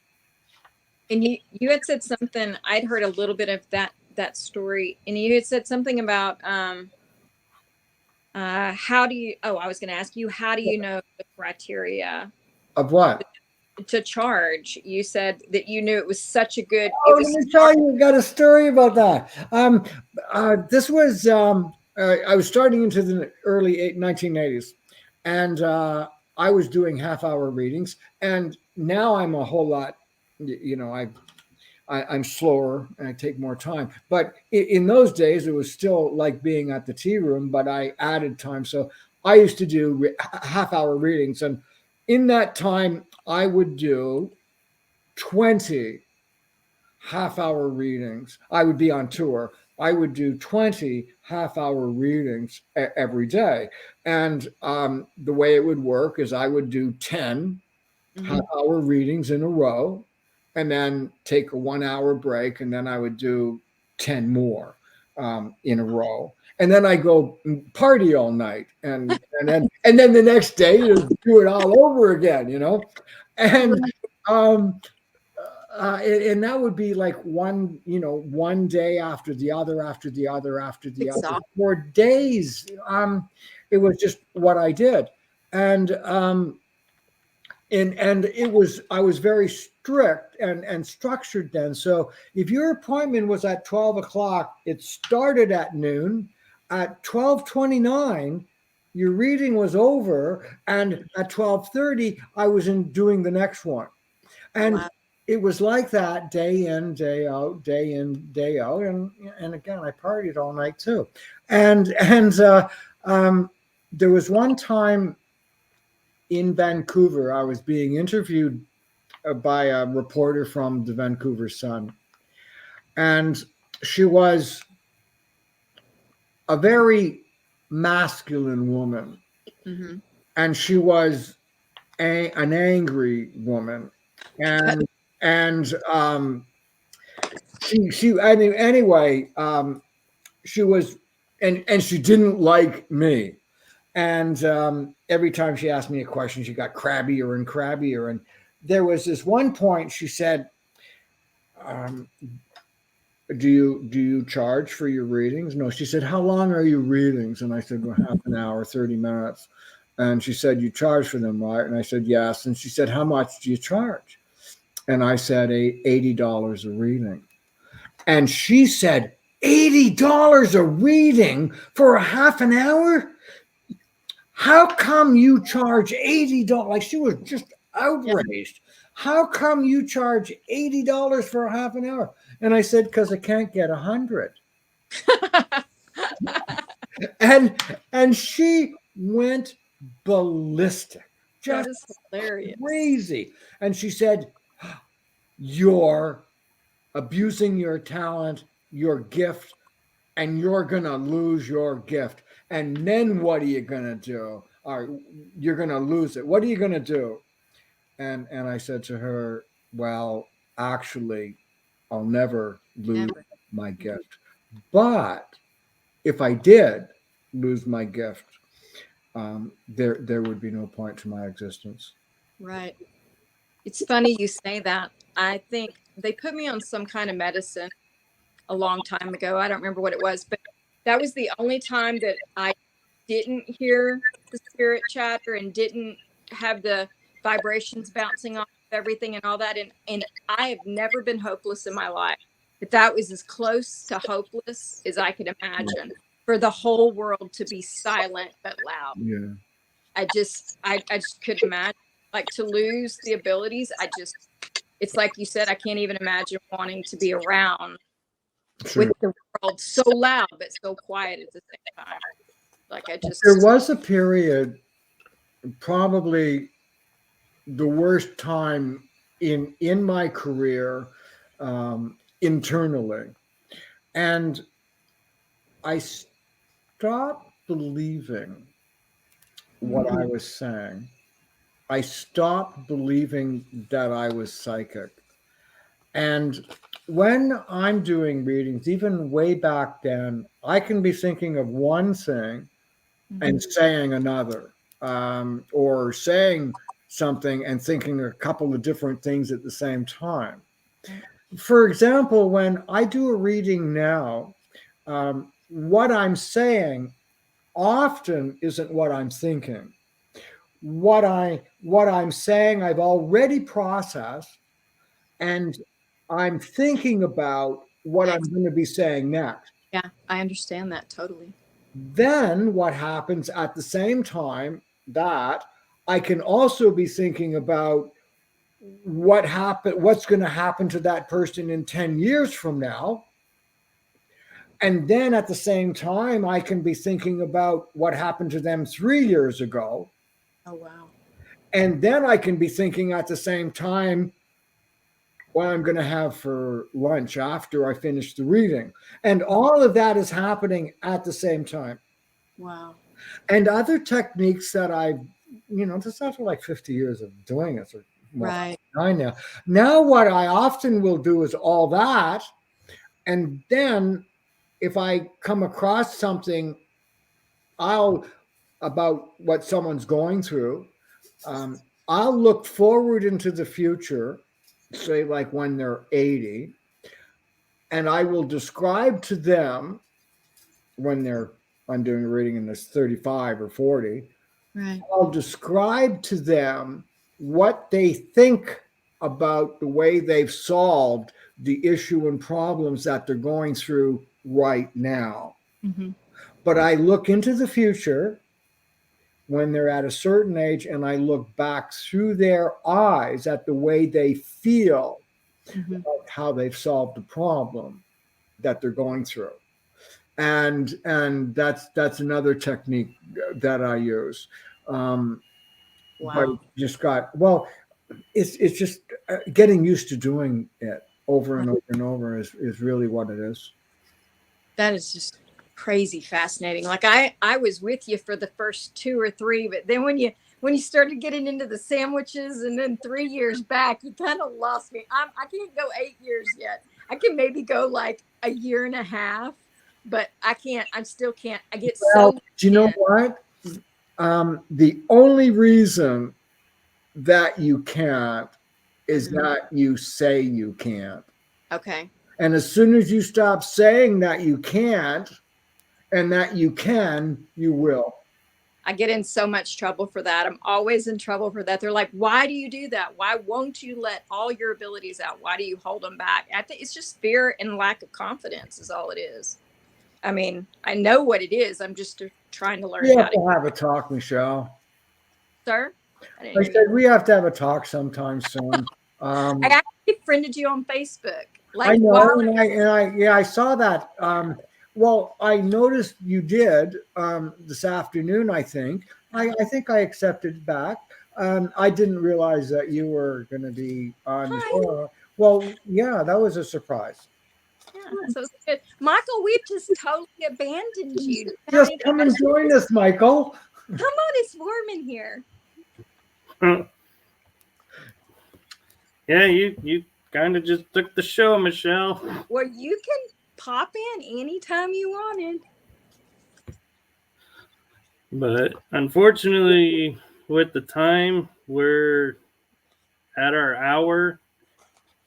And you had said something. I'd heard a little bit of that story, and you had said something about how do you? Oh, I was going to ask you, how do you know the criteria Of what? to charge? You said that you knew it was such a good. Oh, It let was me tell you, I got a story about that. This was I was starting into the early 1980s, and I was doing half-hour readings, and now I'm a whole lot. I'm slower and I take more time. But in those days, it was still like being at the tea room, but I added time. So I used to do half-hour readings, and in that time, I would do 20 half-hour readings. I would be on tour. I would do 20 half-hour readings every day. And the way it would work is I would do 10 half-hour readings in a row and then take a 1 hour break. And then I would do 10 more in a row. And then I go party all night. And then the next day, do it all over again, And and that would be like one day after the other, after the other, after the other, for days. It was just what I did. And it was, I was very strict and structured then. So if your appointment was at 12 o'clock, it started at noon. At 12:29, your reading was over, and at 12:30, I was doing the next one. And it was like that day in, day out, day in, day out. And again, I partied all night too. And there was one time in Vancouver, I was being interviewed by a reporter from the Vancouver Sun. And she was a very masculine woman, Mm-hmm. and she was an angry woman, and she anyway, she was, and she didn't like me. And every time she asked me a question, she got crabbier and crabbier. And there was this one point she said, um, "Do you charge for your readings?" No, she said, "How long are your readings?" And I said, "Well, half an hour, 30 minutes." And she said, "You charge for them, right?" And I said, "Yes." And she said, "How much do you charge?" And I said, $80 a reading." And she said, $80 a reading for a half an hour? How come you charge $80? Like, she was just outraged. How come you charge $80 for a half an hour? And I said, because I can't get 100. And she went ballistic, That just is hilarious. crazy. And she said, "You're abusing your talent, your gift, and you're gonna lose your gift. And then what are you gonna do? Or you're gonna lose it. What are you gonna do?" And I said to her, "Well, actually, I'll never lose Never. my gift. But if I did lose my gift, there would be no point to my existence." Right. It's funny you say that. I think they put me on some kind of medicine a long time ago. I don't remember what it was, but that was the only time that I didn't hear the spirit chatter and didn't have the vibrations bouncing off everything and all that. And I have never been hopeless in my life. But that was as close to hopeless as I could imagine, for the whole world to be silent but loud. Yeah. I just couldn't imagine, like, to lose the abilities. It's like you said, I can't even imagine wanting to be around Sure. with the world so loud but so quiet at the same time. Like, I There just, was a period, probably the worst time in my career, internally, and I stopped believing what I was saying. I stopped believing that I was psychic. And when I'm doing readings, even way back then, I can be thinking of one thing and saying another, or saying something and thinking a couple of different things at the same time. For example, when I do a reading now, what I'm saying often isn't what I'm thinking. What I'm saying I've already processed, and I'm thinking about what I'm next, going to be saying next. yeah, I understand that totally. Then what happens at the same time, that I can also be thinking about what's going to happen to that person in 10 years from now. And then at the same time, I can be thinking about what happened to them 3 years ago. Oh, wow. And then I can be thinking at the same time what I'm going to have for lunch after I finish the reading. And all of that is happening at the same time. Wow. And other techniques that this after like 50 years of doing it, or more, Right. I know. Now, what I often will do is all that. And then if I come across something, I'll about what someone's going through, um, I'll look forward into the future, say like when they're 80, and I will describe to them when I'm doing a reading and it's 35 or 40. Right. I'll describe to them what they think about the way they've solved the issue and problems that they're going through right now. Mm-hmm. But I look into the future when they're at a certain age, and I look back through their eyes at the way they feel, Mm-hmm. how they've solved the problem that they're going through. And that's another technique that I use. But Wow. just it's just getting used to doing it over Right. and over and over is really what it is. That is just crazy fascinating. Like I was with you for the first 2 or 3, but then when you started getting into the sandwiches, and then 3 years back, you kind of lost me. I can't go 8 years yet. I can maybe go like a year and a half, but I can't. I still can't. I get Well, so. do you know what? The only reason that you can't is that you say you can't. Okay. And as soon as you stop saying that you can't and that you can, you will. I get in so much trouble for that. I'm always in trouble for that. They're like, why do you do that? Why won't you let all your abilities out? Why do you hold them back? I think it's just fear and lack of confidence is all it is. I mean, I know what it is. I'm just trying to learn We how have to. to have a talk, Michelle. Sir? I I didn't hear said you. we have to have a talk sometime soon. I actually friended you on Facebook. I Like, know, while I saw that. Well, I noticed you did this afternoon. I think I think I accepted back. I didn't realize that you were going to be on the hi. show. Well, yeah, that was a surprise. Yeah, so it's good. Michael, we've just totally abandoned you. Do you have Just any come and questions? join us, Michael. Come on, it's warm in here. Yeah, you kind of just took the show, Michelle. Well, you can pop in anytime you wanted. But unfortunately, with the time, we're at our hour.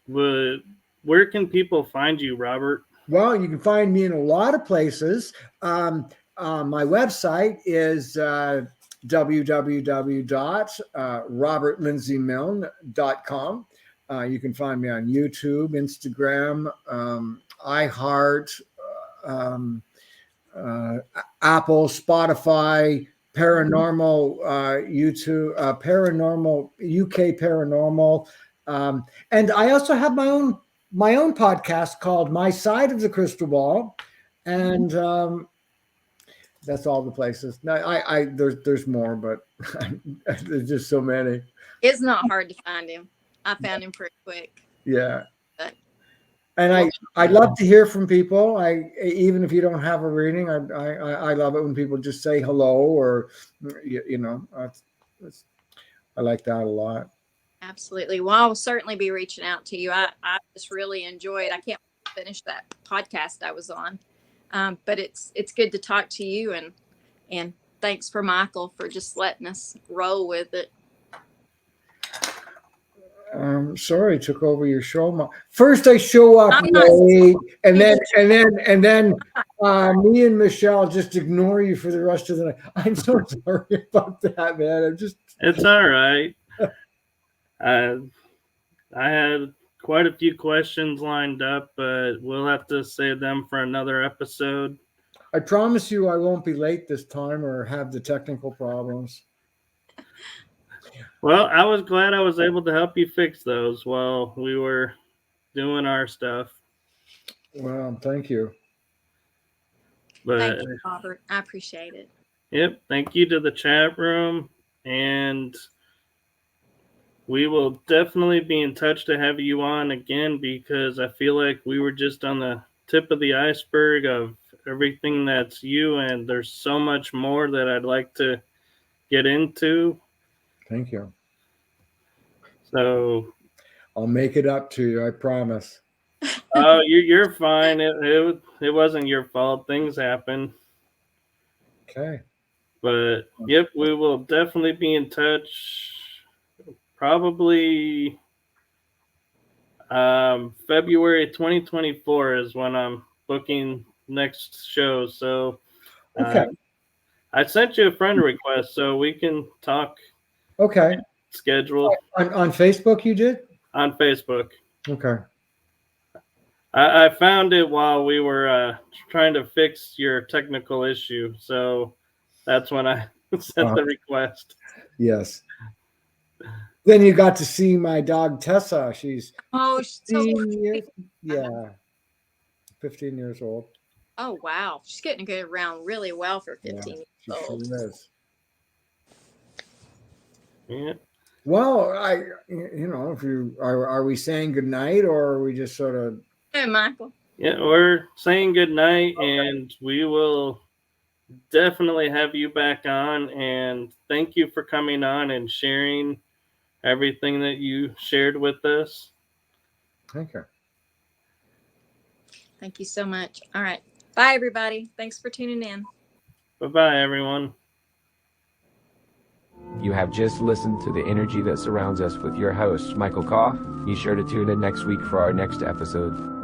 But where can people find you, Robert? Well, you can find me in a lot of places. My website is www.robertlindsymilne.com. You can find me on YouTube, Instagram, iheart, um, Apple, Spotify, paranormal, YouTube, paranormal, UK paranormal. And I also have my own podcast called My Side of the Crystal Ball. And that's all the places. Now, there's more, but there's just so many. It's not hard to find him. I found him pretty quick. Yeah. But And well, I love to hear from people. Even if you don't have a reading, I love it when people just say hello, or I like that a lot. absolutely. Well, I'll certainly be reaching out to you. I just really enjoyed. I can't finish that podcast I was on. But it's good to talk to you, and thanks for Michael for just letting us roll with it. Sorry, I took over your show. First, I show up I'm not late, and then me and Michelle just ignore you for the rest of the night. I'm so sorry about that, man. It's all right. I had quite a few questions lined up, but we'll have to save them for another episode. I promise you I won't be late this time or have the technical problems. Well, I was glad I was able to help you fix those while we were doing our stuff. Well, thank you. But Thank you, Robert. I appreciate it. yep, thank you to the chat room, and we will definitely be in touch to have you on again, because I feel like we were just on the tip of the iceberg of everything that's you, and there's so much more that I'd like to get into. Thank you. So I'll make it up to you, I promise. oh, you're fine. It wasn't your fault. Things happen. Okay. But yep, we will definitely be in touch. Probably February 2024 is when I'm booking next show. So Okay. I sent you a friend request so we can talk. Okay. Schedule On Facebook, you did? on Facebook. Okay. I found it while we were trying to fix your technical issue. So that's when I sent the request. Yes. Then you got to see my dog Tessa. She's 15 years. Yeah. 15 years old. Oh wow, she's getting to go around really well for 15 years old. She is. Yeah. Well, if you are we saying good night, or are we just sort of? Hey, Michael. Yeah, we're saying good night, and we will definitely have you back on. And thank you for coming on and sharing everything that you shared with us. Okay. Thank you so much. All right. Bye, everybody. Thanks for tuning in. Bye-bye, everyone. You have just listened to The Energy That Surrounds Us with your host, Michael Kopf. Be sure to tune in next week for our next episode.